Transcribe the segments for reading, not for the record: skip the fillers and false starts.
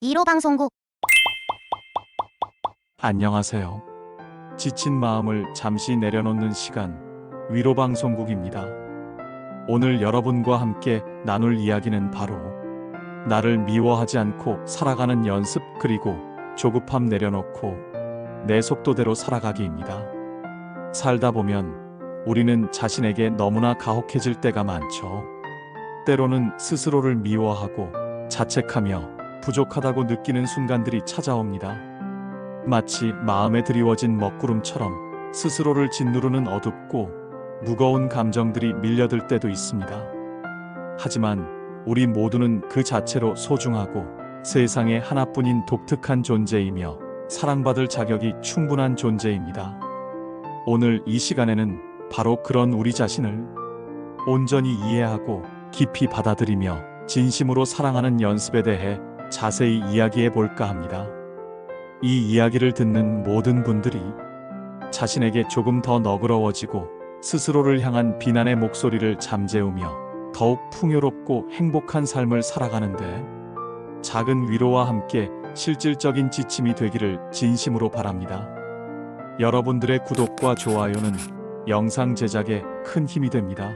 1호 방송국. 안녕하세요. 지친 마음을 잠시 내려놓는 시간, 위로방송국입니다. 오늘 여러분과 함께 나눌 이야기는 바로 나를 미워하지 않고 살아가는 연습, 그리고 조급함 내려놓고 내 속도대로 살아가기입니다. 살다 보면 우리는 자신에게 너무나 가혹해질 때가 많죠. 때로는 스스로를 미워하고 자책하며 부족하다고 느끼는 순간들이 찾아옵니다. 마치 마음에 드리워진 먹구름처럼 스스로를 짓누르는 어둡고 무거운 감정들이 밀려들 때도 있습니다. 하지만 우리 모두는 그 자체로 소중하고 세상에 하나뿐인 독특한 존재이며 사랑받을 자격이 충분한 존재입니다. 오늘 이 시간에는 바로 그런 우리 자신을 온전히 이해하고 깊이 받아들이며 진심으로 사랑하는 연습에 대해 자세히 이야기해 볼까 합니다. 이 이야기를 듣는 모든 분들이 자신에게 조금 더 너그러워지고 스스로를 향한 비난의 목소리를 잠재우며 더욱 풍요롭고 행복한 삶을 살아가는데 작은 위로와 함께 실질적인 지침이 되기를 진심으로 바랍니다. 여러분들의 구독과 좋아요는 영상 제작에 큰 힘이 됩니다.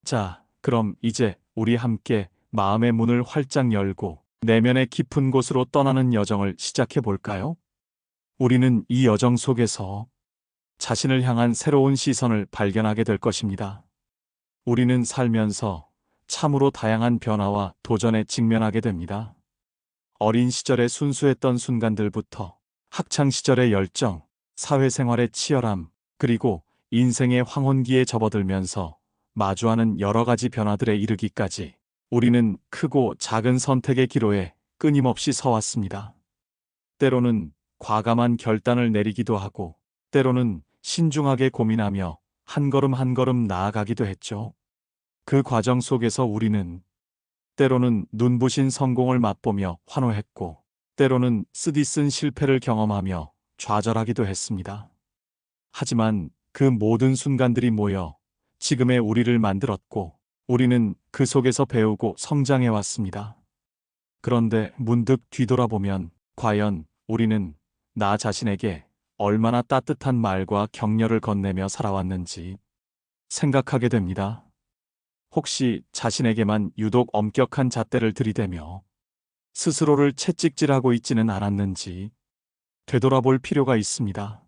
자, 그럼 이제 우리 함께 마음의 문을 활짝 열고 내면의 깊은 곳으로 떠나는 여정을 시작해 볼까요? 우리는 이 여정 속에서 자신을 향한 새로운 시선을 발견하게 될 것입니다. 우리는 살면서 참으로 다양한 변화와 도전에 직면하게 됩니다. 어린 시절의 순수했던 순간들부터 학창 시절의 열정, 사회생활의 치열함, 그리고 인생의 황혼기에 접어들면서 마주하는 여러 가지 변화들에 이르기까지 우리는 크고 작은 선택의 기로에 끊임없이 서왔습니다. 때로는 과감한 결단을 내리기도 하고, 때로는 신중하게 고민하며 한 걸음 한 걸음 나아가기도 했죠. 그 과정 속에서 우리는 때로는 눈부신 성공을 맛보며 환호했고, 때로는 쓰디쓴 실패를 경험하며 좌절하기도 했습니다. 하지만 그 모든 순간들이 모여 지금의 우리를 만들었고, 우리는 그 속에서 배우고 성장해 왔습니다. 그런데 문득 뒤돌아보면 과연 우리는 나 자신에게 얼마나 따뜻한 말과 격려를 건네며 살아왔는지 생각하게 됩니다. 혹시 자신에게만 유독 엄격한 잣대를 들이대며 스스로를 채찍질하고 있지는 않았는지 되돌아볼 필요가 있습니다.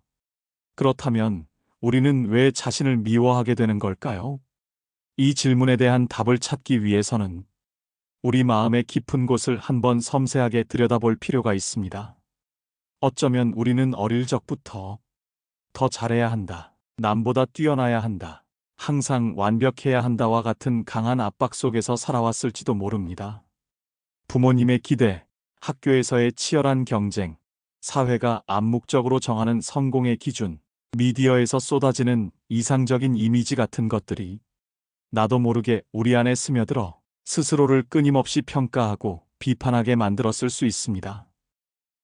그렇다면 우리는 왜 자신을 미워하게 되는 걸까요? 이 질문에 대한 답을 찾기 위해서는 우리 마음의 깊은 곳을 한번 섬세하게 들여다볼 필요가 있습니다. 어쩌면 우리는 어릴 적부터 더 잘해야 한다, 남보다 뛰어나야 한다, 항상 완벽해야 한다와 같은 강한 압박 속에서 살아왔을지도 모릅니다. 부모님의 기대, 학교에서의 치열한 경쟁, 사회가 암묵적으로 정하는 성공의 기준, 미디어에서 쏟아지는 이상적인 이미지 같은 것들이 나도 모르게 우리 안에 스며들어 스스로를 끊임없이 평가하고 비판하게 만들었을 수 있습니다.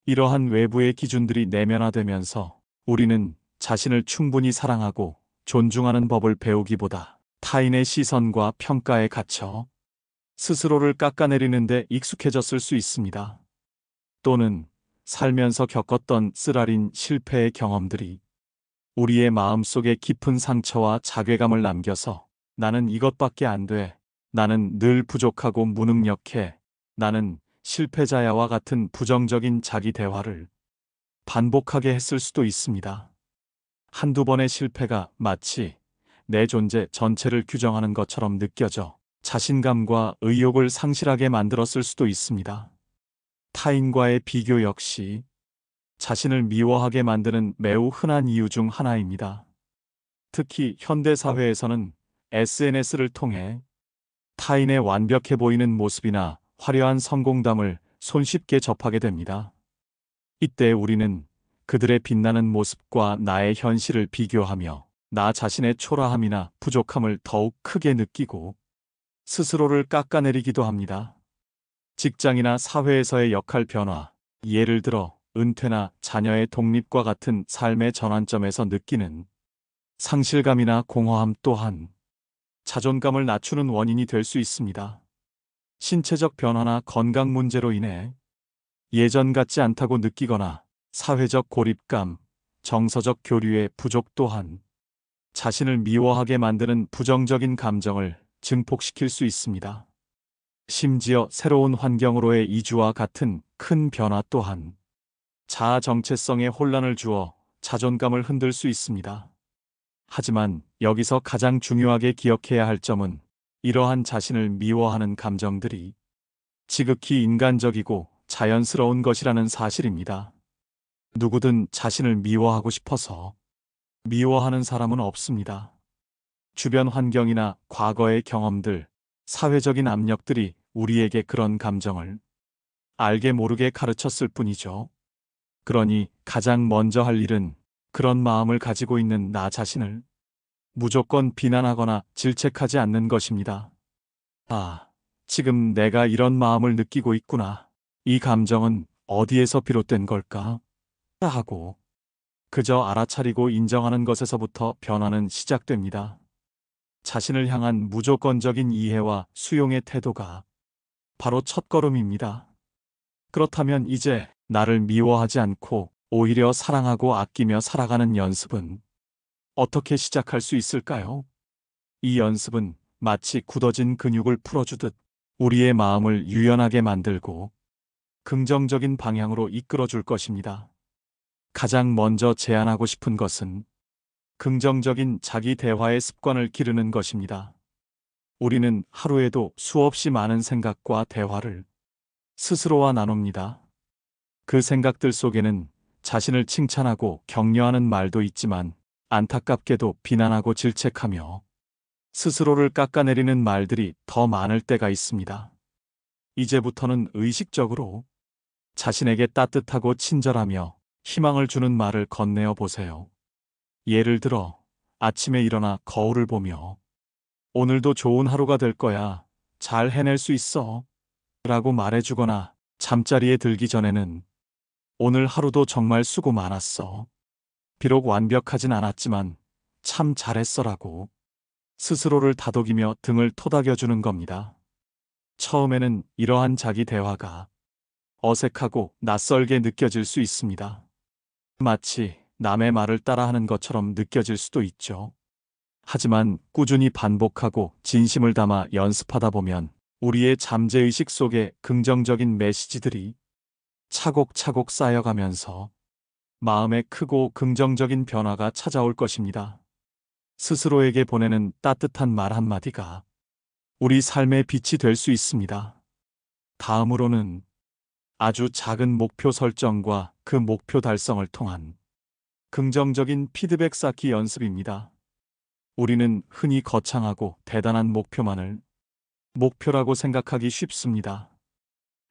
이러한 외부의 기준들이 내면화되면서 우리는 자신을 충분히 사랑하고 존중하는 법을 배우기보다 타인의 시선과 평가에 갇혀 스스로를 깎아내리는 데 익숙해졌을 수 있습니다. 또는 살면서 겪었던 쓰라린 실패의 경험들이 우리의 마음속에 깊은 상처와 자괴감을 남겨서 나는 이것밖에 안 돼, 나는 늘 부족하고 무능력해, 나는 실패자야와 같은 부정적인 자기 대화를 반복하게 했을 수도 있습니다. 한두 번의 실패가 마치 내 존재 전체를 규정하는 것처럼 느껴져 자신감과 의욕을 상실하게 만들었을 수도 있습니다. 타인과의 비교 역시 자신을 미워하게 만드는 매우 흔한 이유 중 하나입니다. 특히 현대사회에서는 SNS를 통해 타인의 완벽해 보이는 모습이나 화려한 성공담을 손쉽게 접하게 됩니다. 이때 우리는 그들의 빛나는 모습과 나의 현실을 비교하며 나 자신의 초라함이나 부족함을 더욱 크게 느끼고 스스로를 깎아내리기도 합니다. 직장이나 사회에서의 역할 변화, 예를 들어 은퇴나 자녀의 독립과 같은 삶의 전환점에서 느끼는 상실감이나 공허함 또한 자존감을 낮추는 원인이 될 수 있습니다. 신체적 변화나 건강 문제로 인해 예전 같지 않다고 느끼거나 사회적 고립감, 정서적 교류의 부족 또한 자신을 미워하게 만드는 부정적인 감정을 증폭시킬 수 있습니다. 심지어 새로운 환경으로의 이주와 같은 큰 변화 또한 자아 정체성에 혼란을 주어 자존감을 흔들 수 있습니다. 하지만 여기서 가장 중요하게 기억해야 할 점은 이러한 자신을 미워하는 감정들이 지극히 인간적이고 자연스러운 것이라는 사실입니다. 누구든 자신을 미워하고 싶어서 미워하는 사람은 없습니다. 주변 환경이나 과거의 경험들, 사회적인 압력들이 우리에게 그런 감정을 알게 모르게 가르쳤을 뿐이죠. 그러니 가장 먼저 할 일은 그런 마음을 가지고 있는 나 자신을 무조건 비난하거나 질책하지 않는 것입니다. 아, 지금 내가 이런 마음을 느끼고 있구나. 이 감정은 어디에서 비롯된 걸까? 하고 그저 알아차리고 인정하는 것에서부터 변화는 시작됩니다. 자신을 향한 무조건적인 이해와 수용의 태도가 바로 첫걸음입니다. 그렇다면 이제 나를 미워하지 않고 오히려 사랑하고 아끼며 살아가는 연습은 어떻게 시작할 수 있을까요? 이 연습은 마치 굳어진 근육을 풀어주듯 우리의 마음을 유연하게 만들고 긍정적인 방향으로 이끌어 줄 것입니다. 가장 먼저 제안하고 싶은 것은 긍정적인 자기 대화의 습관을 기르는 것입니다. 우리는 하루에도 수없이 많은 생각과 대화를 스스로와 나눕니다. 그 생각들 속에는 자신을 칭찬하고 격려하는 말도 있지만 안타깝게도 비난하고 질책하며 스스로를 깎아내리는 말들이 더 많을 때가 있습니다. 이제부터는 의식적으로 자신에게 따뜻하고 친절하며 희망을 주는 말을 건네어 보세요. 예를 들어 아침에 일어나 거울을 보며 오늘도 좋은 하루가 될 거야. 잘 해낼 수 있어. 라고 말해주거나 잠자리에 들기 전에는 오늘 하루도 정말 수고 많았어. 비록 완벽하진 않았지만 참 잘했어라고 스스로를 다독이며 등을 토닥여주는 겁니다. 처음에는 이러한 자기 대화가 어색하고 낯설게 느껴질 수 있습니다. 마치 남의 말을 따라하는 것처럼 느껴질 수도 있죠. 하지만 꾸준히 반복하고 진심을 담아 연습하다 보면 우리의 잠재의식 속에 긍정적인 메시지들이 차곡차곡 쌓여가면서 마음에 크고 긍정적인 변화가 찾아올 것입니다. 스스로에게 보내는 따뜻한 말 한마디가 우리 삶의 빛이 될 수 있습니다. 다음으로는 아주 작은 목표 설정과 그 목표 달성을 통한 긍정적인 피드백 쌓기 연습입니다. 우리는 흔히 거창하고 대단한 목표만을 목표라고 생각하기 쉽습니다.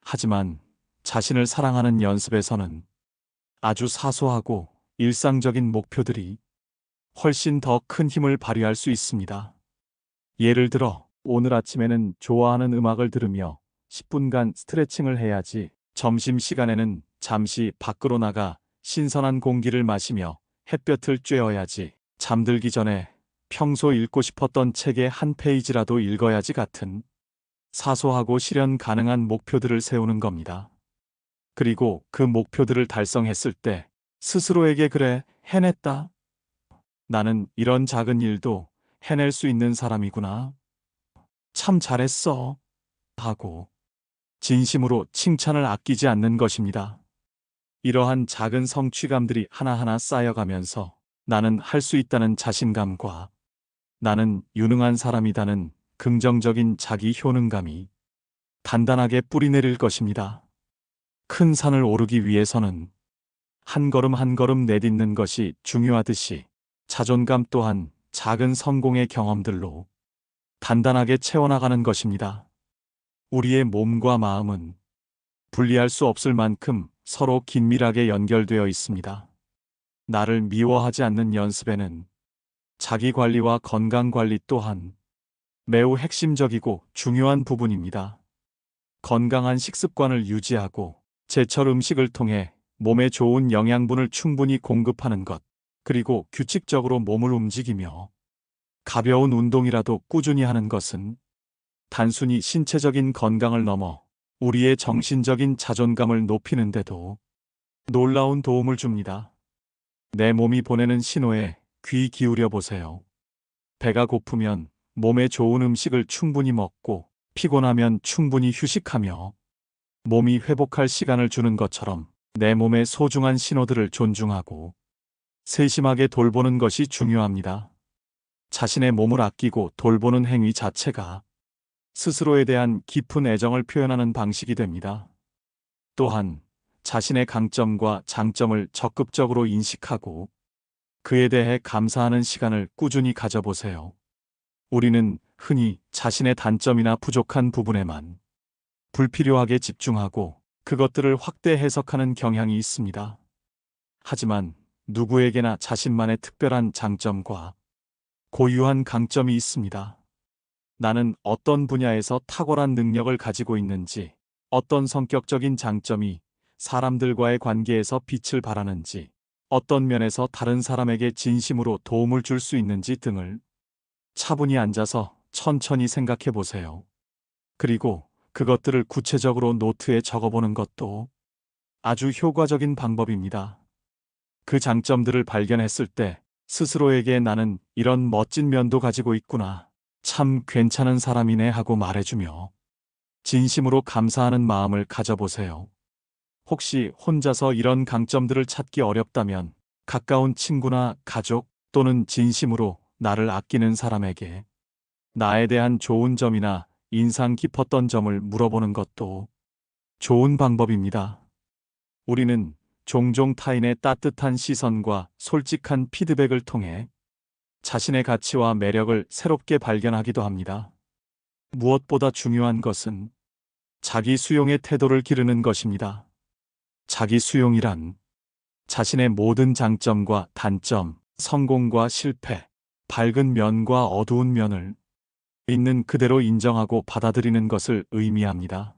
하지만 자신을 사랑하는 연습에서는 아주 사소하고 일상적인 목표들이 훨씬 더 큰 힘을 발휘할 수 있습니다. 예를 들어, 오늘 아침에는 좋아하는 음악을 들으며 10분간 스트레칭을 해야지. 점심시간에는 잠시 밖으로 나가 신선한 공기를 마시며 햇볕을 쬐어야지. 잠들기 전에 평소 읽고 싶었던 책의 한 페이지라도 읽어야지 같은 사소하고 실현 가능한 목표들을 세우는 겁니다. 그리고 그 목표들을 달성했을 때 스스로에게 그래, 해냈다. 나는 이런 작은 일도 해낼 수 있는 사람이구나. 참 잘했어. 하고 진심으로 칭찬을 아끼지 않는 것입니다. 이러한 작은 성취감들이 하나하나 쌓여가면서 나는 할 수 있다는 자신감과 나는 유능한 사람이다는 긍정적인 자기 효능감이 단단하게 뿌리내릴 것입니다. 큰 산을 오르기 위해서는 한 걸음 한 걸음 내딛는 것이 중요하듯이 자존감 또한 작은 성공의 경험들로 단단하게 채워나가는 것입니다. 우리의 몸과 마음은 분리할 수 없을 만큼 서로 긴밀하게 연결되어 있습니다. 나를 미워하지 않는 연습에는 자기 관리와 건강 관리 또한 매우 핵심적이고 중요한 부분입니다. 건강한 식습관을 유지하고 제철 음식을 통해 몸에 좋은 영양분을 충분히 공급하는 것, 그리고 규칙적으로 몸을 움직이며 가벼운 운동이라도 꾸준히 하는 것은 단순히 신체적인 건강을 넘어 우리의 정신적인 자존감을 높이는데도 놀라운 도움을 줍니다. 내 몸이 보내는 신호에 귀 기울여 보세요. 배가 고프면 몸에 좋은 음식을 충분히 먹고 피곤하면 충분히 휴식하며 몸이 회복할 시간을 주는 것처럼 내 몸의 소중한 신호들을 존중하고 세심하게 돌보는 것이 중요합니다. 자신의 몸을 아끼고 돌보는 행위 자체가 스스로에 대한 깊은 애정을 표현하는 방식이 됩니다. 또한 자신의 강점과 장점을 적극적으로 인식하고 그에 대해 감사하는 시간을 꾸준히 가져보세요. 우리는 흔히 자신의 단점이나 부족한 부분에만 불필요하게 집중하고 그것들을 확대 해석하는 경향이 있습니다. 하지만 누구에게나 자신만의 특별한 장점과 고유한 강점이 있습니다. 나는 어떤 분야에서 탁월한 능력을 가지고 있는지, 어떤 성격적인 장점이 사람들과의 관계에서 빛을 발하는지, 어떤 면에서 다른 사람에게 진심으로 도움을 줄 수 있는지 등을 차분히 앉아서 천천히 생각해 보세요. 그리고 그것들을 구체적으로 노트에 적어보는 것도 아주 효과적인 방법입니다. 그 장점들을 발견했을 때 스스로에게 나는 이런 멋진 면도 가지고 있구나, 참 괜찮은 사람이네 하고 말해주며 진심으로 감사하는 마음을 가져보세요. 혹시 혼자서 이런 강점들을 찾기 어렵다면 가까운 친구나 가족 또는 진심으로 나를 아끼는 사람에게 나에 대한 좋은 점이나 인상 깊었던 점을 물어보는 것도 좋은 방법입니다. 우리는 종종 타인의 따뜻한 시선과 솔직한 피드백을 통해 자신의 가치와 매력을 새롭게 발견하기도 합니다. 무엇보다 중요한 것은 자기 수용의 태도를 기르는 것입니다. 자기 수용이란 자신의 모든 장점과 단점, 성공과 실패, 밝은 면과 어두운 면을 있는 그대로 인정하고 받아들이는 것을 의미합니다.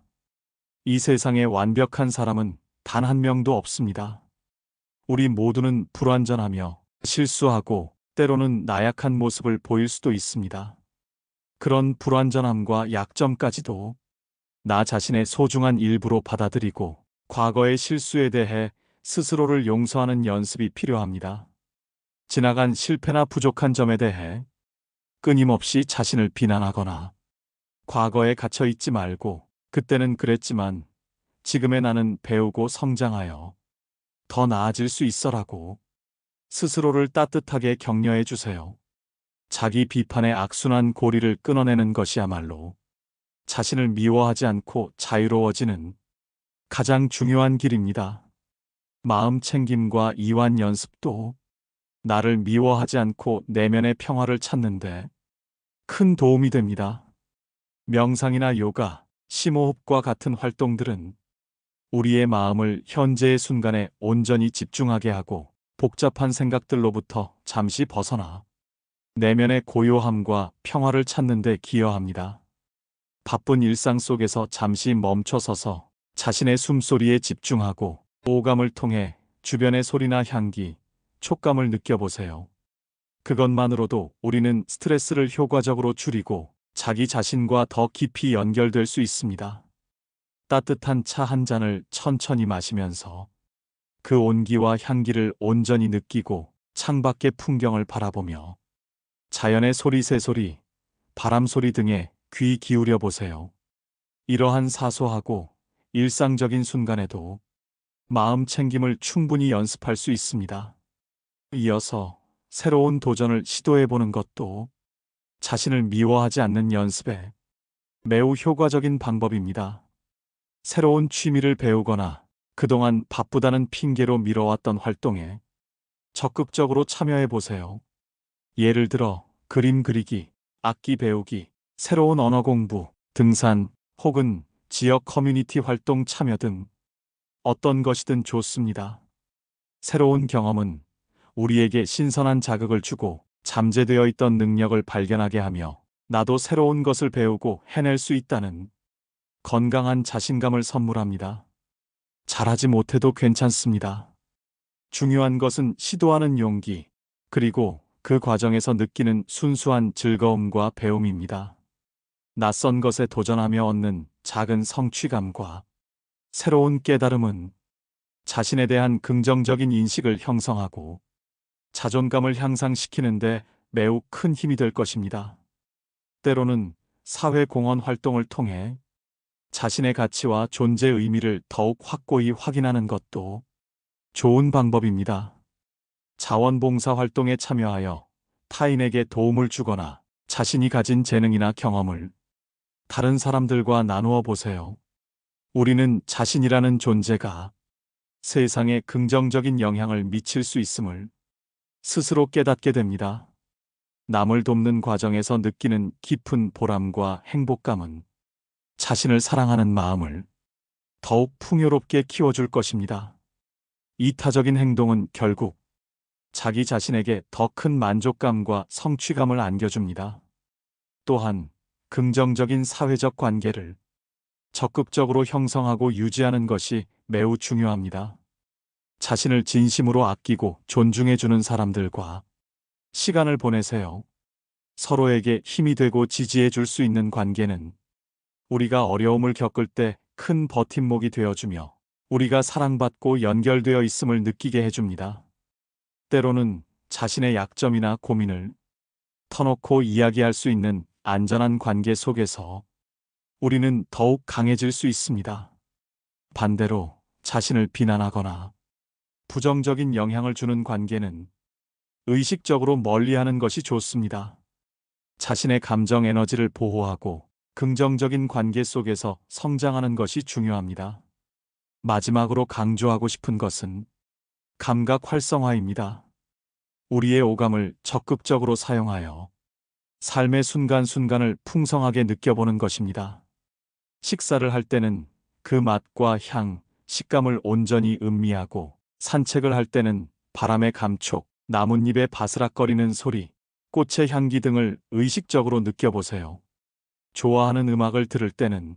이 세상에 완벽한 사람은 단 한 명도 없습니다. 우리 모두는 불완전하며 실수하고 때로는 나약한 모습을 보일 수도 있습니다. 그런 불완전함과 약점까지도 나 자신의 소중한 일부로 받아들이고 과거의 실수에 대해 스스로를 용서하는 연습이 필요합니다. 지나간 실패나 부족한 점에 대해 끊임없이 자신을 비난하거나 과거에 갇혀 있지 말고 그때는 그랬지만 지금의 나는 배우고 성장하여 더 나아질 수 있어라고 스스로를 따뜻하게 격려해 주세요. 자기 비판의 악순환 고리를 끊어내는 것이야말로 자신을 미워하지 않고 자유로워지는 가장 중요한 길입니다. 마음 챙김과 이완 연습도 나를 미워하지 않고 내면의 평화를 찾는데 큰 도움이 됩니다. 명상이나 요가, 심호흡과 같은 활동들은 우리의 마음을 현재의 순간에 온전히 집중하게 하고 복잡한 생각들로부터 잠시 벗어나 내면의 고요함과 평화를 찾는 데 기여합니다. 바쁜 일상 속에서 잠시 멈춰서서 자신의 숨소리에 집중하고 오감을 통해 주변의 소리나 향기, 촉감을 느껴보세요. 그것만으로도 우리는 스트레스를 효과적으로 줄이고 자기 자신과 더 깊이 연결될 수 있습니다. 따뜻한 차 한 잔을 천천히 마시면서 그 온기와 향기를 온전히 느끼고 창밖의 풍경을 바라보며 자연의 소리, 새소리, 바람 소리 등에 귀 기울여 보세요. 이러한 사소하고 일상적인 순간에도 마음 챙김을 충분히 연습할 수 있습니다. 이어서 새로운 도전을 시도해 보는 것도 자신을 미워하지 않는 연습에 매우 효과적인 방법입니다. 새로운 취미를 배우거나 그동안 바쁘다는 핑계로 미뤄왔던 활동에 적극적으로 참여해 보세요. 예를 들어 그림 그리기, 악기 배우기, 새로운 언어 공부, 등산 혹은 지역 커뮤니티 활동 참여 등 어떤 것이든 좋습니다. 새로운 경험은 우리에게 신선한 자극을 주고 잠재되어 있던 능력을 발견하게 하며 나도 새로운 것을 배우고 해낼 수 있다는 건강한 자신감을 선물합니다. 잘하지 못해도 괜찮습니다. 중요한 것은 시도하는 용기, 그리고 그 과정에서 느끼는 순수한 즐거움과 배움입니다. 낯선 것에 도전하며 얻는 작은 성취감과 새로운 깨달음은 자신에 대한 긍정적인 인식을 형성하고 자존감을 향상시키는데 매우 큰 힘이 될 것입니다. 때로는 사회 공헌 활동을 통해 자신의 가치와 존재 의미를 더욱 확고히 확인하는 것도 좋은 방법입니다. 자원봉사 활동에 참여하여 타인에게 도움을 주거나 자신이 가진 재능이나 경험을 다른 사람들과 나누어 보세요. 우리는 자신이라는 존재가 세상에 긍정적인 영향을 미칠 수 있음을 스스로 깨닫게 됩니다. 남을 돕는 과정에서 느끼는 깊은 보람과 행복감은 자신을 사랑하는 마음을 더욱 풍요롭게 키워줄 것입니다. 이타적인 행동은 결국 자기 자신에게 더 큰 만족감과 성취감을 안겨줍니다. 또한 긍정적인 사회적 관계를 적극적으로 형성하고 유지하는 것이 매우 중요합니다. 자신을 진심으로 아끼고 존중해주는 사람들과 시간을 보내세요. 서로에게 힘이 되고 지지해줄 수 있는 관계는 우리가 어려움을 겪을 때 큰 버팀목이 되어주며 우리가 사랑받고 연결되어 있음을 느끼게 해줍니다. 때로는 자신의 약점이나 고민을 터놓고 이야기할 수 있는 안전한 관계 속에서 우리는 더욱 강해질 수 있습니다. 반대로 자신을 비난하거나 부정적인 영향을 주는 관계는 의식적으로 멀리하는 것이 좋습니다. 자신의 감정 에너지를 보호하고 긍정적인 관계 속에서 성장하는 것이 중요합니다. 마지막으로 강조하고 싶은 것은 감각 활성화입니다. 우리의 오감을 적극적으로 사용하여 삶의 순간순간을 풍성하게 느껴보는 것입니다. 식사를 할 때는 그 맛과 향, 식감을 온전히 음미하고 산책을 할 때는 바람의 감촉, 나뭇잎의 바스락거리는 소리, 꽃의 향기 등을 의식적으로 느껴보세요. 좋아하는 음악을 들을 때는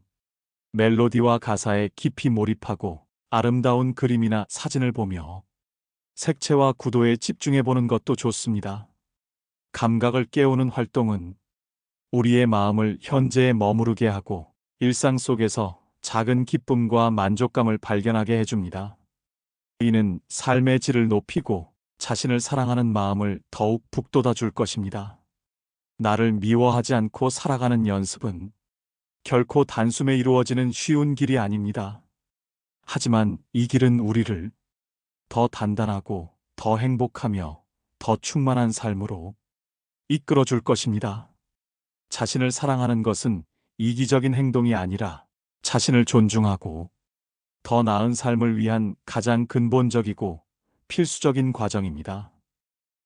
멜로디와 가사에 깊이 몰입하고 아름다운 그림이나 사진을 보며 색채와 구도에 집중해보는 것도 좋습니다. 감각을 깨우는 활동은 우리의 마음을 현재에 머무르게 하고 일상 속에서 작은 기쁨과 만족감을 발견하게 해줍니다. 이는 삶의 질을 높이고 자신을 사랑하는 마음을 더욱 북돋아 줄 것입니다. 나를 미워하지 않고 살아가는 연습은 결코 단숨에 이루어지는 쉬운 길이 아닙니다. 하지만 이 길은 우리를 더 단단하고 더 행복하며 더 충만한 삶으로 이끌어 줄 것입니다. 자신을 사랑하는 것은 이기적인 행동이 아니라 자신을 존중하고 더 나은 삶을 위한 가장 근본적이고 필수적인 과정입니다.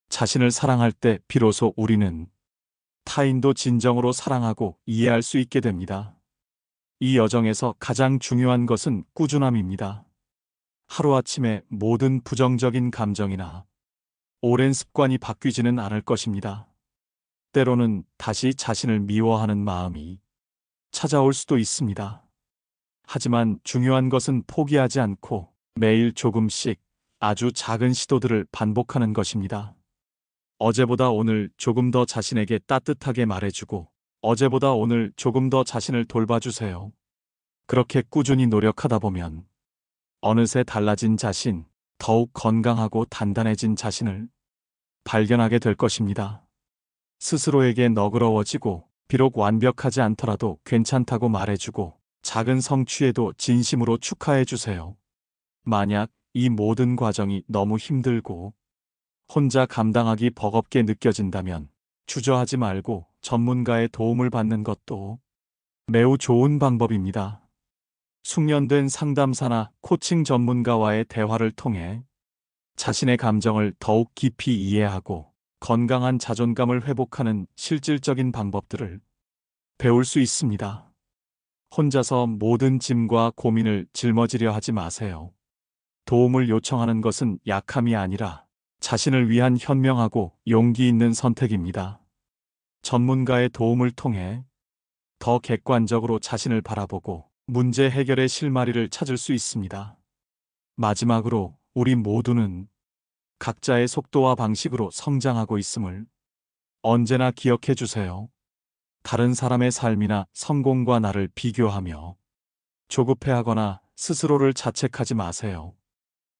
자신을 사랑할 때 비로소 우리는 타인도 진정으로 사랑하고 이해할 수 있게 됩니다. 이 여정에서 가장 중요한 것은 꾸준함입니다. 하루아침에 모든 부정적인 감정이나 오랜 습관이 바뀌지는 않을 것입니다. 때로는 다시 자신을 미워하는 마음이 찾아올 수도 있습니다. 하지만 중요한 것은 포기하지 않고 매일 조금씩 아주 작은 시도들을 반복하는 것입니다. 어제보다 오늘 조금 더 자신에게 따뜻하게 말해주고 어제보다 오늘 조금 더 자신을 돌봐주세요. 그렇게 꾸준히 노력하다 보면 어느새 달라진 자신, 더욱 건강하고 단단해진 자신을 발견하게 될 것입니다. 스스로에게 너그러워지고 비록 완벽하지 않더라도 괜찮다고 말해주고 작은 성취에도 진심으로 축하해주세요. 만약 이 모든 과정이 너무 힘들고 혼자 감당하기 버겁게 느껴진다면 주저하지 말고 전문가의 도움을 받는 것도 매우 좋은 방법입니다. 숙련된 상담사나 코칭 전문가와의 대화를 통해 자신의 감정을 더욱 깊이 이해하고 건강한 자존감을 회복하는 실질적인 방법들을 배울 수 있습니다. 혼자서 모든 짐과 고민을 짊어지려 하지 마세요. 도움을 요청하는 것은 약함이 아니라 자신을 위한 현명하고 용기 있는 선택입니다. 전문가의 도움을 통해 더 객관적으로 자신을 바라보고 문제 해결의 실마리를 찾을 수 있습니다. 마지막으로 우리 모두는 각자의 속도와 방식으로 성장하고 있음을 언제나 기억해 주세요. 다른 사람의 삶이나 성공과 나를 비교하며 조급해하거나 스스로를 자책하지 마세요.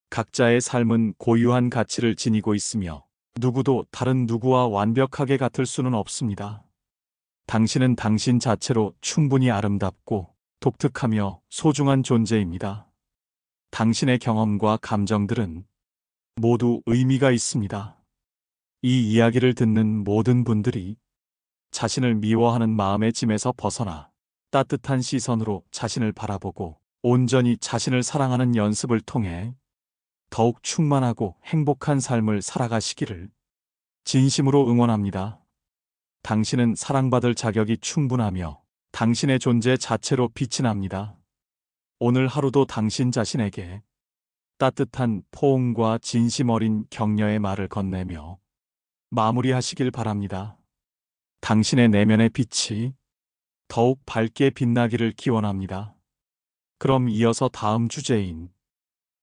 각자의 삶은 고유한 가치를 지니고 있으며 누구도 다른 누구와 완벽하게 같을 수는 없습니다. 당신은 당신 자체로 충분히 아름답고 독특하며 소중한 존재입니다. 당신의 경험과 감정들은 모두 의미가 있습니다. 이 이야기를 듣는 모든 분들이 자신을 미워하는 마음의 짐에서 벗어나 따뜻한 시선으로 자신을 바라보고 온전히 자신을 사랑하는 연습을 통해 더욱 충만하고 행복한 삶을 살아가시기를 진심으로 응원합니다. 당신은 사랑받을 자격이 충분하며 당신의 존재 자체로 빛이 납니다. 오늘 하루도 당신 자신에게 따뜻한 포옹과 진심 어린 격려의 말을 건네며 마무리하시길 바랍니다. 당신의 내면의 빛이 더욱 밝게 빛나기를 기원합니다. 그럼 이어서 다음 주제인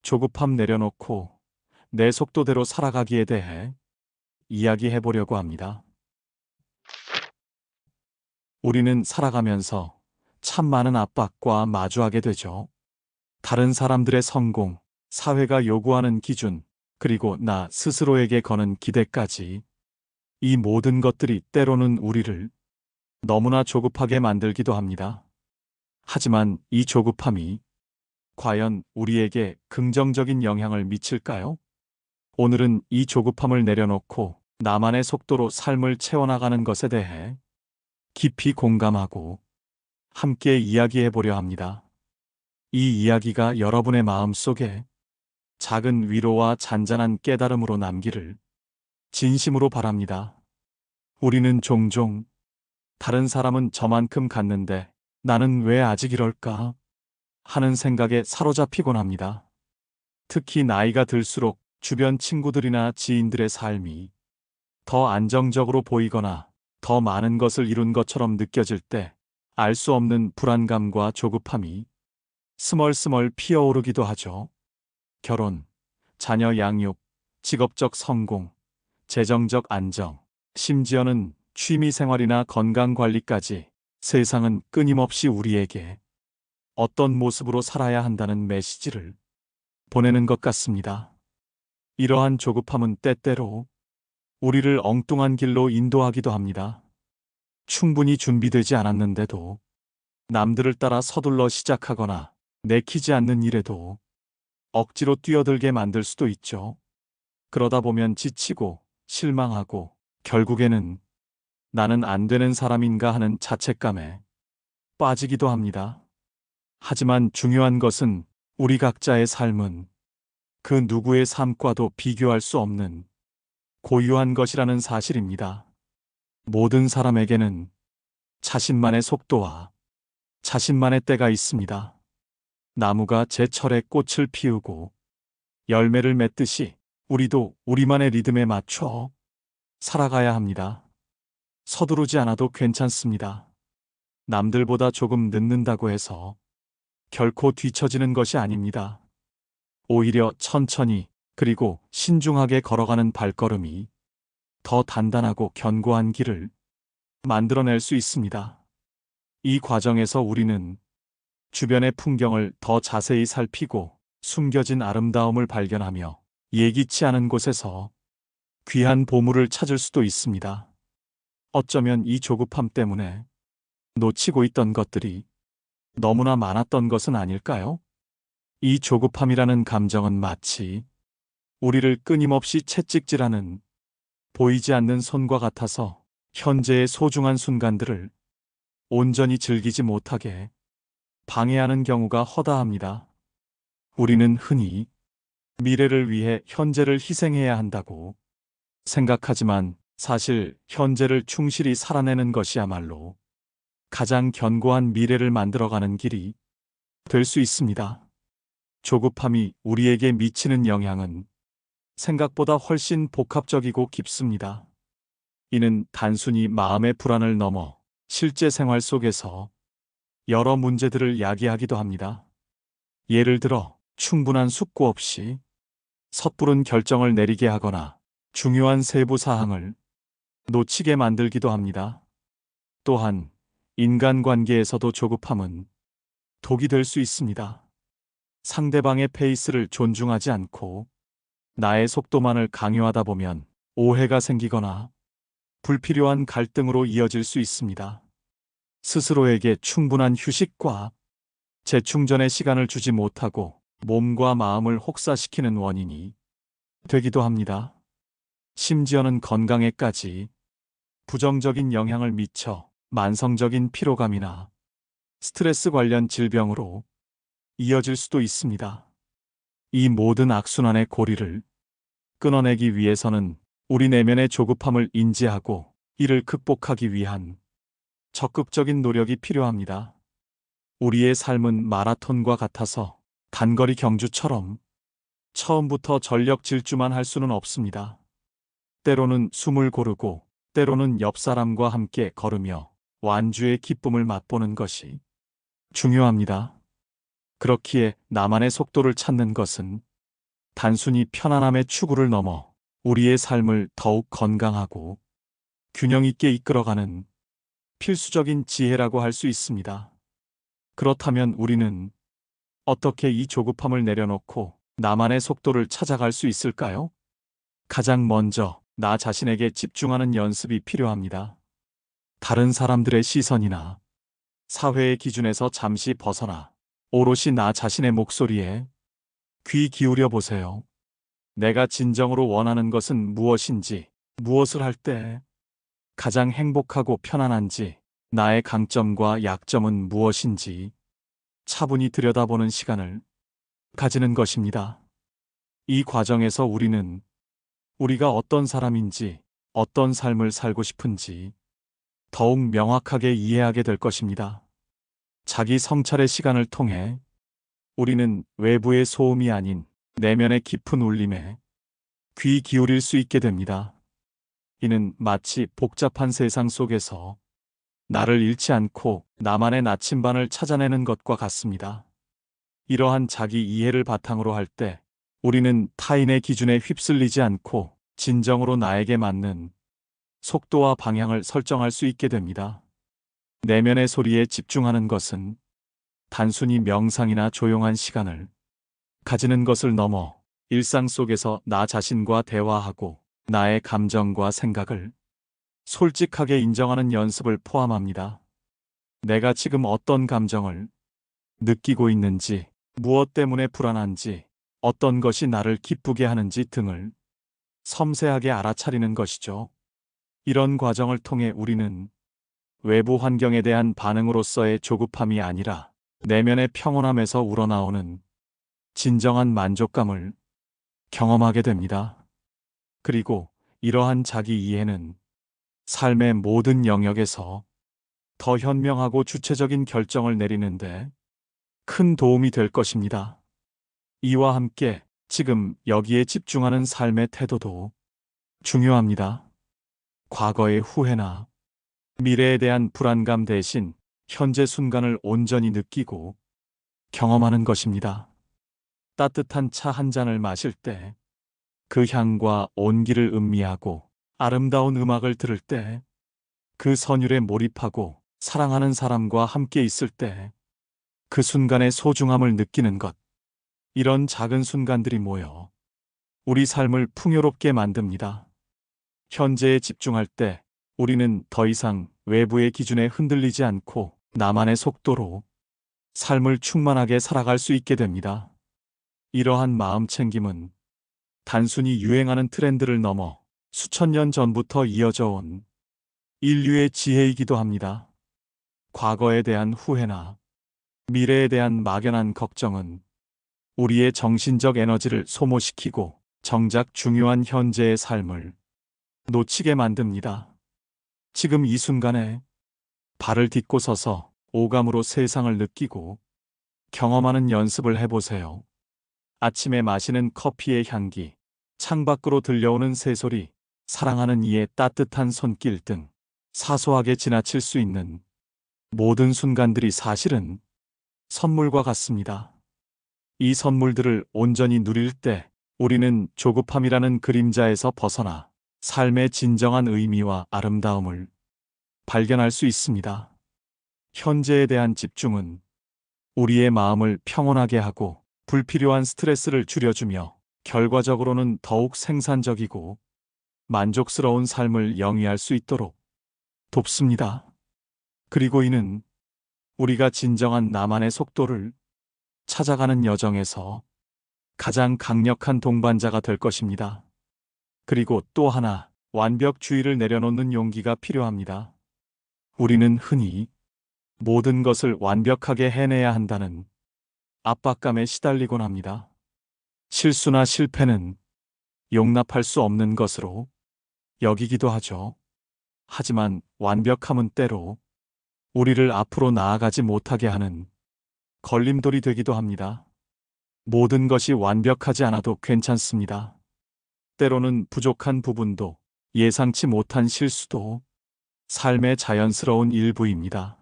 조급함 내려놓고 내 속도대로 살아가기에 대해 이야기해 보려고 합니다. 우리는 살아가면서 참 많은 압박과 마주하게 되죠. 다른 사람들의 성공, 사회가 요구하는 기준, 그리고 나 스스로에게 거는 기대까지 이 모든 것들이 때로는 우리를 너무나 조급하게 만들기도 합니다. 하지만 이 조급함이 과연 우리에게 긍정적인 영향을 미칠까요? 오늘은 이 조급함을 내려놓고 나만의 속도로 삶을 채워나가는 것에 대해 깊이 공감하고 함께 이야기해 보려 합니다. 이 이야기가 여러분의 마음 속에 작은 위로와 잔잔한 깨달음으로 남기를 진심으로 바랍니다. 우리는 종종 다른 사람은 저만큼 갔는데 나는 왜 아직 이럴까 하는 생각에 사로잡히곤 합니다. 특히 나이가 들수록 주변 친구들이나 지인들의 삶이 더 안정적으로 보이거나 더 많은 것을 이룬 것처럼 느껴질 때 알 수 없는 불안감과 조급함이 스멀스멀 피어오르기도 하죠. 결혼, 자녀 양육, 직업적 성공, 재정적 안정, 심지어는 취미 생활이나 건강 관리까지 세상은 끊임없이 우리에게 어떤 모습으로 살아야 한다는 메시지를 보내는 것 같습니다. 이러한 조급함은 때때로 우리를 엉뚱한 길로 인도하기도 합니다. 충분히 준비되지 않았는데도 남들을 따라 서둘러 시작하거나 내키지 않는 일에도 억지로 뛰어들게 만들 수도 있죠. 그러다 보면 지치고 실망하고 결국에는 나는 안 되는 사람인가 하는 자책감에 빠지기도 합니다. 하지만 중요한 것은 우리 각자의 삶은 그 누구의 삶과도 비교할 수 없는 고유한 것이라는 사실입니다. 모든 사람에게는 자신만의 속도와 자신만의 때가 있습니다. 나무가 제철에 꽃을 피우고 열매를 맺듯이 우리도 우리만의 리듬에 맞춰 살아가야 합니다. 서두르지 않아도 괜찮습니다. 남들보다 조금 늦는다고 해서 결코 뒤처지는 것이 아닙니다. 오히려 천천히 그리고 신중하게 걸어가는 발걸음이 더 단단하고 견고한 길을 만들어낼 수 있습니다. 이 과정에서 우리는 주변의 풍경을 더 자세히 살피고 숨겨진 아름다움을 발견하며 예기치 않은 곳에서 귀한 보물을 찾을 수도 있습니다. 어쩌면 이 조급함 때문에 놓치고 있던 것들이 너무나 많았던 것은 아닐까요? 이 조급함이라는 감정은 마치 우리를 끊임없이 채찍질하는 보이지 않는 손과 같아서 현재의 소중한 순간들을 온전히 즐기지 못하게 방해하는 경우가 허다합니다. 우리는 흔히 미래를 위해 현재를 희생해야 한다고 생각하지만 사실 현재를 충실히 살아내는 것이야말로 가장 견고한 미래를 만들어가는 길이 될 수 있습니다. 조급함이 우리에게 미치는 영향은 생각보다 훨씬 복합적이고 깊습니다. 이는 단순히 마음의 불안을 넘어 실제 생활 속에서 여러 문제들을 야기하기도 합니다. 예를 들어 충분한 숙고 없이 섣부른 결정을 내리게 하거나 중요한 세부 사항을 놓치게 만들기도 합니다. 또한 인간관계에서도 조급함은 독이 될 수 있습니다. 상대방의 페이스를 존중하지 않고 나의 속도만을 강요하다 보면 오해가 생기거나 불필요한 갈등으로 이어질 수 있습니다. 스스로에게 충분한 휴식과 재충전의 시간을 주지 못하고 몸과 마음을 혹사시키는 원인이 되기도 합니다. 심지어는 건강에까지 부정적인 영향을 미쳐 만성적인 피로감이나 스트레스 관련 질병으로 이어질 수도 있습니다. 이 모든 악순환의 고리를 끊어내기 위해서는 우리 내면의 조급함을 인지하고 이를 극복하기 위한 적극적인 노력이 필요합니다. 우리의 삶은 마라톤과 같아서 단거리 경주처럼 처음부터 전력 질주만 할 수는 없습니다. 때로는 숨을 고르고 때로는 옆 사람과 함께 걸으며 완주의 기쁨을 맛보는 것이 중요합니다. 그렇기에 나만의 속도를 찾는 것은 단순히 편안함의 추구를 넘어 우리의 삶을 더욱 건강하고 균형 있게 이끌어가는 필수적인 지혜라고 할 수 있습니다. 그렇다면 우리는 어떻게 이 조급함을 내려놓고 나만의 속도를 찾아갈 수 있을까요? 가장 먼저 나 자신에게 집중하는 연습이 필요합니다. 다른 사람들의 시선이나 사회의 기준에서 잠시 벗어나 오롯이 나 자신의 목소리에 귀 기울여 보세요. 내가 진정으로 원하는 것은 무엇인지, 무엇을 할 때 가장 행복하고 편안한지, 나의 강점과 약점은 무엇인지 차분히 들여다보는 시간을 가지는 것입니다. 이 과정에서 우리는 우리가 어떤 사람인지, 어떤 삶을 살고 싶은지 더욱 명확하게 이해하게 될 것입니다. 자기 성찰의 시간을 통해 우리는 외부의 소음이 아닌 내면의 깊은 울림에 귀 기울일 수 있게 됩니다. 이는 마치 복잡한 세상 속에서 나를 잃지 않고 나만의 나침반을 찾아내는 것과 같습니다. 이러한 자기 이해를 바탕으로 할 때 우리는 타인의 기준에 휩쓸리지 않고 진정으로 나에게 맞는 속도와 방향을 설정할 수 있게 됩니다. 내면의 소리에 집중하는 것은 단순히 명상이나 조용한 시간을 가지는 것을 넘어 일상 속에서 나 자신과 대화하고 나의 감정과 생각을 솔직하게 인정하는 연습을 포함합니다. 내가 지금 어떤 감정을 느끼고 있는지, 무엇 때문에 불안한지, 어떤 것이 나를 기쁘게 하는지 등을 섬세하게 알아차리는 것이죠. 이런 과정을 통해 우리는 외부 환경에 대한 반응으로서의 조급함이 아니라 내면의 평온함에서 우러나오는 진정한 만족감을 경험하게 됩니다. 그리고 이러한 자기 이해는 삶의 모든 영역에서 더 현명하고 주체적인 결정을 내리는데 큰 도움이 될 것입니다. 이와 함께 지금 여기에 집중하는 삶의 태도도 중요합니다. 과거의 후회나 미래에 대한 불안감 대신 현재 순간을 온전히 느끼고 경험하는 것입니다. 따뜻한 차 한 잔을 마실 때 그 향과 온기를 음미하고 아름다운 음악을 들을 때 그 선율에 몰입하고 사랑하는 사람과 함께 있을 때 그 순간의 소중함을 느끼는 것. 이런 작은 순간들이 모여 우리 삶을 풍요롭게 만듭니다. 현재에 집중할 때 우리는 더 이상 외부의 기준에 흔들리지 않고 나만의 속도로 삶을 충만하게 살아갈 수 있게 됩니다. 이러한 마음 챙김은 단순히 유행하는 트렌드를 넘어 수천 년 전부터 이어져 온 인류의 지혜이기도 합니다. 과거에 대한 후회나 미래에 대한 막연한 걱정은 우리의 정신적 에너지를 소모시키고 정작 중요한 현재의 삶을 놓치게 만듭니다. 지금 이 순간에 발을 딛고 서서 오감으로 세상을 느끼고 경험하는 연습을 해보세요. 아침에 마시는 커피의 향기, 창밖으로 들려오는 새소리, 사랑하는 이의 따뜻한 손길 등 사소하게 지나칠 수 있는 모든 순간들이 사실은 선물과 같습니다. 이 선물들을 온전히 누릴 때 우리는 조급함이라는 그림자에서 벗어나 삶의 진정한 의미와 아름다움을 발견할 수 있습니다. 현재에 대한 집중은 우리의 마음을 평온하게 하고 불필요한 스트레스를 줄여주며 결과적으로는 더욱 생산적이고 만족스러운 삶을 영위할 수 있도록 돕습니다. 그리고 이는 우리가 진정한 나만의 속도를 찾아가는 여정에서 가장 강력한 동반자가 될 것입니다. 그리고 또 하나, 완벽주의를 내려놓는 용기가 필요합니다. 우리는 흔히 모든 것을 완벽하게 해내야 한다는 압박감에 시달리곤 합니다. 실수나 실패는 용납할 수 없는 것으로 여기기도 하죠. 하지만 완벽함은 때로 우리를 앞으로 나아가지 못하게 하는 걸림돌이 되기도 합니다. 모든 것이 완벽하지 않아도 괜찮습니다. 때로는 부족한 부분도 예상치 못한 실수도 삶의 자연스러운 일부입니다.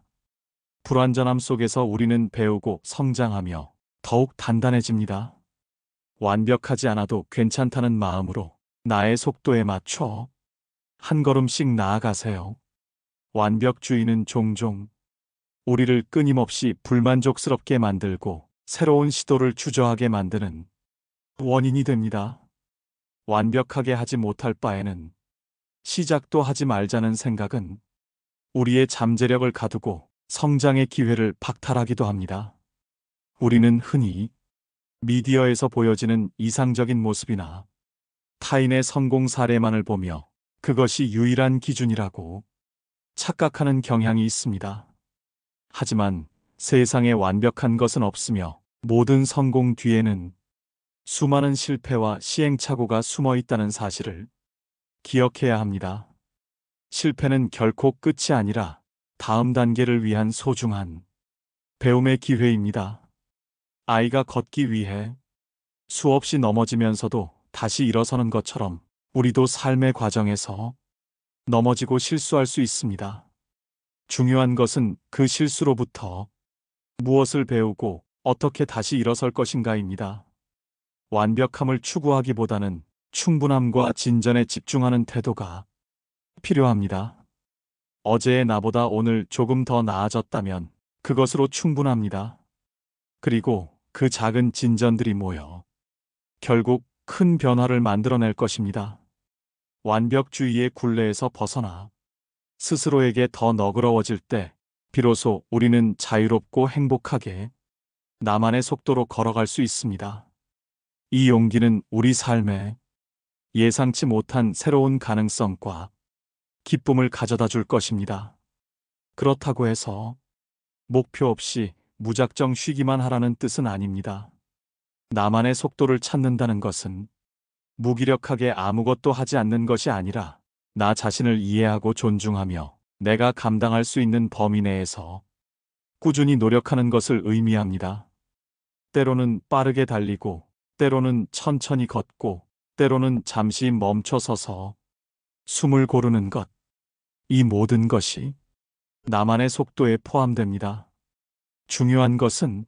불완전함 속에서 우리는 배우고 성장하며 더욱 단단해집니다. 완벽하지 않아도 괜찮다는 마음으로 나의 속도에 맞춰 한 걸음씩 나아가세요. 완벽주의는 종종 우리를 끊임없이 불만족스럽게 만들고 새로운 시도를 주저하게 만드는 원인이 됩니다. 완벽하게 하지 못할 바에는 시작도 하지 말자는 생각은 우리의 잠재력을 가두고 성장의 기회를 박탈하기도 합니다. 우리는 흔히 미디어에서 보여지는 이상적인 모습이나 타인의 성공 사례만을 보며 그것이 유일한 기준이라고 착각하는 경향이 있습니다. 하지만 세상에 완벽한 것은 없으며 모든 성공 뒤에는 수많은 실패와 시행착오가 숨어 있다는 사실을 기억해야 합니다. 실패는 결코 끝이 아니라 다음 단계를 위한 소중한 배움의 기회입니다. 아이가 걷기 위해 수없이 넘어지면서도 다시 일어서는 것처럼 우리도 삶의 과정에서 넘어지고 실수할 수 있습니다. 중요한 것은 그 실수로부터 무엇을 배우고 어떻게 다시 일어설 것인가입니다. 완벽함을 추구하기보다는 충분함과 진전에 집중하는 태도가 필요합니다. 어제의 나보다 오늘 조금 더 나아졌다면 그것으로 충분합니다. 그리고 그 작은 진전들이 모여 결국 큰 변화를 만들어낼 것입니다. 완벽주의의 굴레에서 벗어나 스스로에게 더 너그러워질 때 비로소 우리는 자유롭고 행복하게 나만의 속도로 걸어갈 수 있습니다. 이 용기는 우리 삶에 예상치 못한 새로운 가능성과 기쁨을 가져다 줄 것입니다. 그렇다고 해서 목표 없이 무작정 쉬기만 하라는 뜻은 아닙니다. 나만의 속도를 찾는다는 것은 무기력하게 아무것도 하지 않는 것이 아니라 나 자신을 이해하고 존중하며 내가 감당할 수 있는 범위 내에서 꾸준히 노력하는 것을 의미합니다. 때로는 빠르게 달리고, 때로는 천천히 걷고, 때로는 잠시 멈춰서서 숨을 고르는 것. 이 모든 것이 나만의 속도에 포함됩니다. 중요한 것은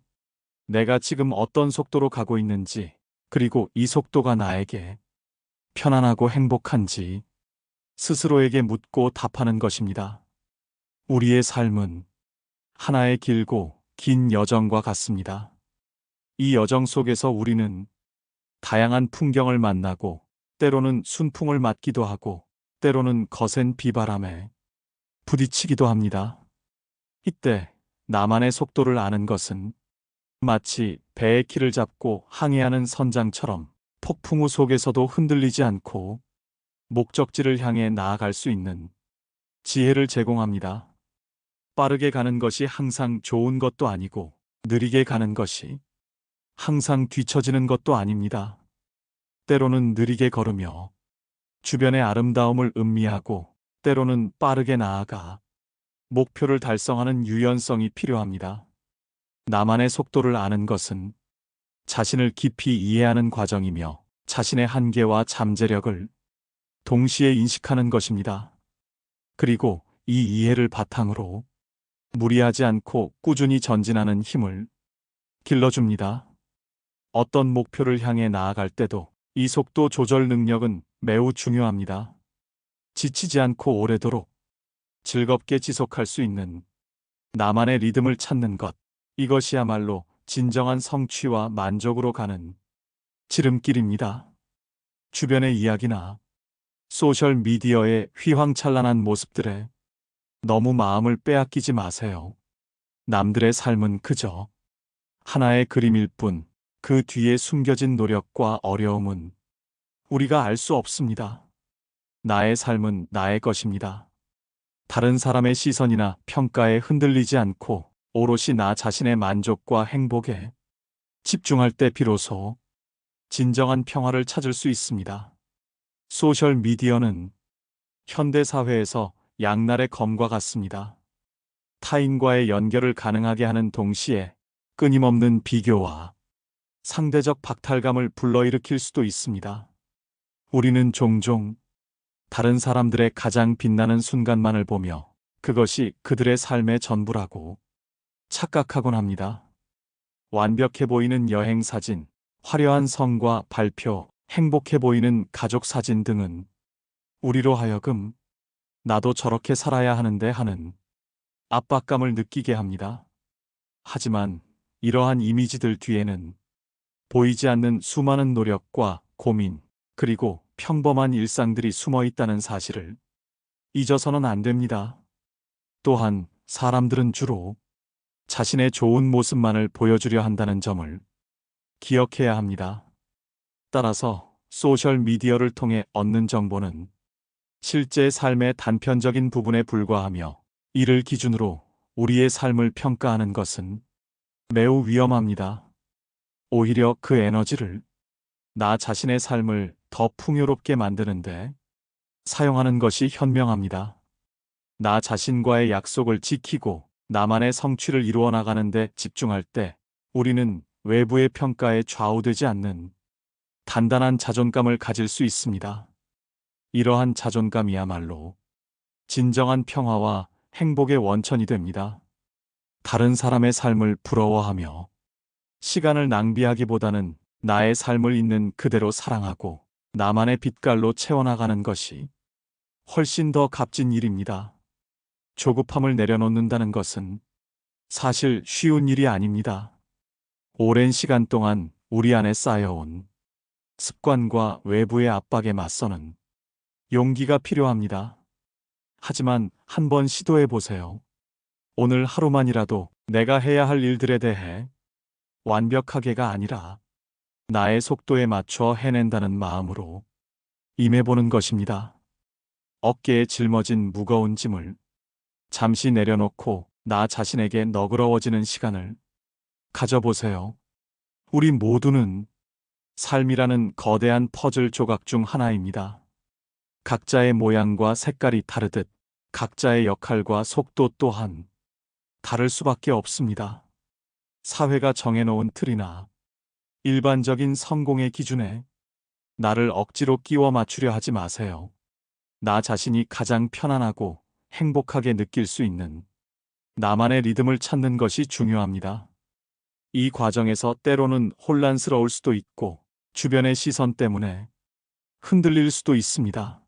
내가 지금 어떤 속도로 가고 있는지, 그리고 이 속도가 나에게 편안하고 행복한지 스스로에게 묻고 답하는 것입니다. 우리의 삶은 하나의 길고 긴 여정과 같습니다. 이 여정 속에서 우리는 다양한 풍경을 만나고, 때로는 순풍을 맞기도 하고, 때로는 거센 비바람에 부딪히기도 합니다. 이때 나만의 속도를 아는 것은 마치 배의 키를 잡고 항해하는 선장처럼 폭풍우 속에서도 흔들리지 않고 목적지를 향해 나아갈 수 있는 지혜를 제공합니다. 빠르게 가는 것이 항상 좋은 것도 아니고, 느리게 가는 것이 항상 뒤처지는 것도 아닙니다. 때로는 느리게 걸으며 주변의 아름다움을 음미하고, 때로는 빠르게 나아가 목표를 달성하는 유연성이 필요합니다. 나만의 속도를 아는 것은 자신을 깊이 이해하는 과정이며 자신의 한계와 잠재력을 동시에 인식하는 것입니다. 그리고 이 이해를 바탕으로 무리하지 않고 꾸준히 전진하는 힘을 길러줍니다. 어떤 목표를 향해 나아갈 때도 이 속도 조절 능력은 매우 중요합니다. 지치지 않고 오래도록 즐겁게 지속할 수 있는 나만의 리듬을 찾는 것. 이것이야말로 진정한 성취와 만족으로 가는 지름길입니다. 주변의 이야기나 소셜 미디어의 휘황찬란한 모습들에 너무 마음을 빼앗기지 마세요. 남들의 삶은 그저 하나의 그림일 뿐, 그 뒤에 숨겨진 노력과 어려움은 우리가 알 수 없습니다. 나의 삶은 나의 것입니다. 다른 사람의 시선이나 평가에 흔들리지 않고 오롯이 나 자신의 만족과 행복에 집중할 때 비로소 진정한 평화를 찾을 수 있습니다. 소셜 미디어는 현대 사회에서 양날의 검과 같습니다. 타인과의 연결을 가능하게 하는 동시에 끊임없는 비교와 상대적 박탈감을 불러일으킬 수도 있습니다. 우리는 종종 다른 사람들의 가장 빛나는 순간만을 보며 그것이 그들의 삶의 전부라고 착각하곤 합니다. 완벽해 보이는 여행 사진, 화려한 성과 발표, 행복해 보이는 가족 사진 등은 우리로 하여금 나도 저렇게 살아야 하는데 하는 압박감을 느끼게 합니다. 하지만 이러한 이미지들 뒤에는 보이지 않는 수많은 노력과 고민, 그리고 평범한 일상들이 숨어 있다는 사실을 잊어서는 안 됩니다. 또한 사람들은 주로 자신의 좋은 모습만을 보여주려 한다는 점을 기억해야 합니다. 따라서 소셜 미디어를 통해 얻는 정보는 실제 삶의 단편적인 부분에 불과하며 이를 기준으로 우리의 삶을 평가하는 것은 매우 위험합니다. 오히려 그 에너지를 나 자신의 삶을 더 풍요롭게 만드는데 사용하는 것이 현명합니다. 나 자신과의 약속을 지키고 나만의 성취를 이루어 나가는데 집중할 때 우리는 외부의 평가에 좌우되지 않는 단단한 자존감을 가질 수 있습니다. 이러한 자존감이야말로 진정한 평화와 행복의 원천이 됩니다. 다른 사람의 삶을 부러워하며 시간을 낭비하기보다는 나의 삶을 있는 그대로 사랑하고 나만의 빛깔로 채워나가는 것이 훨씬 더 값진 일입니다. 조급함을 내려놓는다는 것은 사실 쉬운 일이 아닙니다. 오랜 시간 동안 우리 안에 쌓여온 습관과 외부의 압박에 맞서는 용기가 필요합니다. 하지만 한번 시도해 보세요. 오늘 하루만이라도 내가 해야 할 일들에 대해 완벽하게가 아니라 나의 속도에 맞춰 해낸다는 마음으로 임해보는 것입니다. 어깨에 짊어진 무거운 짐을 잠시 내려놓고 나 자신에게 너그러워지는 시간을 가져보세요. 우리 모두는 삶이라는 거대한 퍼즐 조각 중 하나입니다. 각자의 모양과 색깔이 다르듯 각자의 역할과 속도 또한 다를 수밖에 없습니다. 사회가 정해놓은 틀이나 일반적인 성공의 기준에 나를 억지로 끼워 맞추려 하지 마세요. 나 자신이 가장 편안하고 행복하게 느낄 수 있는 나만의 리듬을 찾는 것이 중요합니다. 이 과정에서 때로는 혼란스러울 수도 있고 주변의 시선 때문에 흔들릴 수도 있습니다.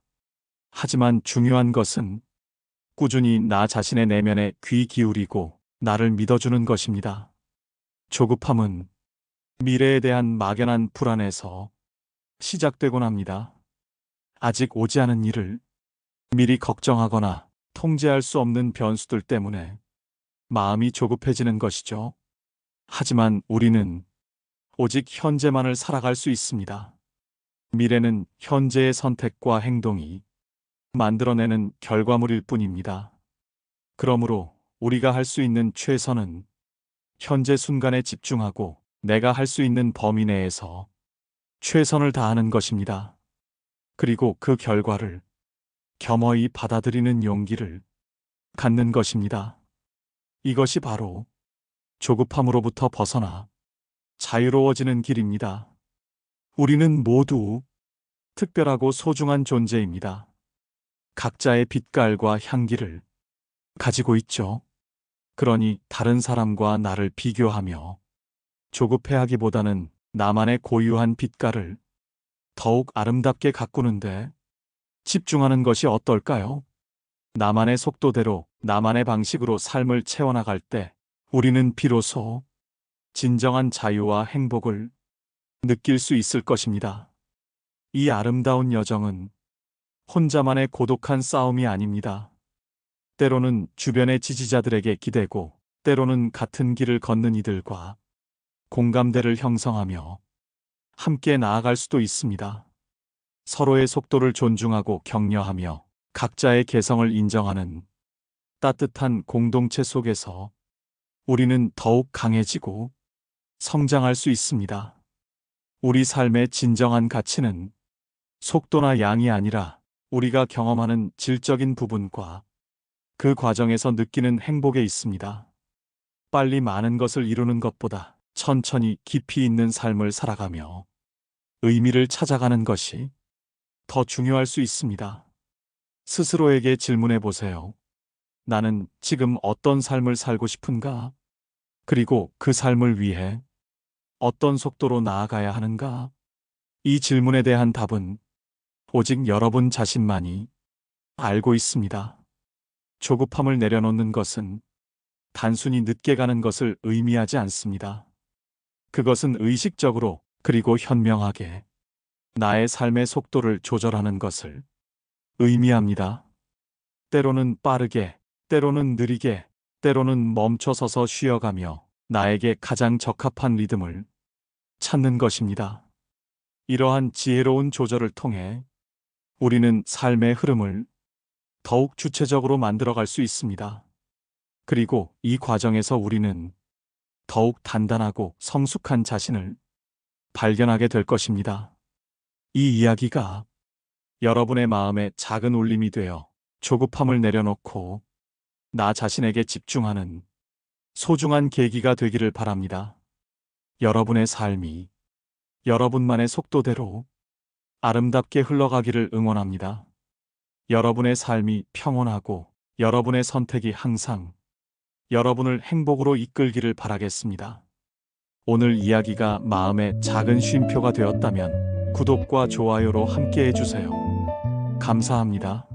하지만 중요한 것은 꾸준히 나 자신의 내면에 귀 기울이고 나를 믿어주는 것입니다. 조급함은 미래에 대한 막연한 불안에서 시작되곤 합니다. 아직 오지 않은 일을 미리 걱정하거나 통제할 수 없는 변수들 때문에 마음이 조급해지는 것이죠. 하지만 우리는 오직 현재만을 살아갈 수 있습니다. 미래는 현재의 선택과 행동이 만들어내는 결과물일 뿐입니다. 그러므로 우리가 할 수 있는 최선은 현재 순간에 집중하고 내가 할 수 있는 범위 내에서 최선을 다하는 것입니다. 그리고 그 결과를 겸허히 받아들이는 용기를 갖는 것입니다. 이것이 바로 조급함으로부터 벗어나 자유로워지는 길입니다. 우리는 모두 특별하고 소중한 존재입니다. 각자의 빛깔과 향기를 가지고 있죠. 그러니 다른 사람과 나를 비교하며 조급해하기보다는 나만의 고유한 빛깔을 더욱 아름답게 가꾸는데 집중하는 것이 어떨까요? 나만의 속도대로, 나만의 방식으로 삶을 채워나갈 때 우리는 비로소 진정한 자유와 행복을 느낄 수 있을 것입니다. 이 아름다운 여정은 혼자만의 고독한 싸움이 아닙니다. 때로는 주변의 지지자들에게 기대고, 때로는 같은 길을 걷는 이들과 공감대를 형성하며 함께 나아갈 수도 있습니다. 서로의 속도를 존중하고 격려하며 각자의 개성을 인정하는 따뜻한 공동체 속에서 우리는 더욱 강해지고 성장할 수 있습니다. 우리 삶의 진정한 가치는 속도나 양이 아니라 우리가 경험하는 질적인 부분과 그 과정에서 느끼는 행복에 있습니다. 빨리 많은 것을 이루는 것보다 천천히 깊이 있는 삶을 살아가며 의미를 찾아가는 것이 더 중요할 수 있습니다. 스스로에게 질문해 보세요. 나는 지금 어떤 삶을 살고 싶은가? 그리고 그 삶을 위해 어떤 속도로 나아가야 하는가? 이 질문에 대한 답은 오직 여러분 자신만이 알고 있습니다. 조급함을 내려놓는 것은 단순히 늦게 가는 것을 의미하지 않습니다. 그것은 의식적으로 그리고 현명하게 나의 삶의 속도를 조절하는 것을 의미합니다. 때로는 빠르게, 때로는 느리게, 때로는 멈춰서서 쉬어가며 나에게 가장 적합한 리듬을 찾는 것입니다. 이러한 지혜로운 조절을 통해 우리는 삶의 흐름을 더욱 주체적으로 만들어갈 수 있습니다. 그리고 이 과정에서 우리는 더욱 단단하고 성숙한 자신을 발견하게 될 것입니다. 이 이야기가 여러분의 마음에 작은 울림이 되어 조급함을 내려놓고 나 자신에게 집중하는 소중한 계기가 되기를 바랍니다. 여러분의 삶이 여러분만의 속도대로 아름답게 흘러가기를 응원합니다. 여러분의 삶이 평온하고 여러분의 선택이 항상 여러분을 행복으로 이끌기를 바라겠습니다. 오늘 이야기가 마음에 작은 쉼표가 되었다면 구독과 좋아요로 함께 해주세요. 감사합니다.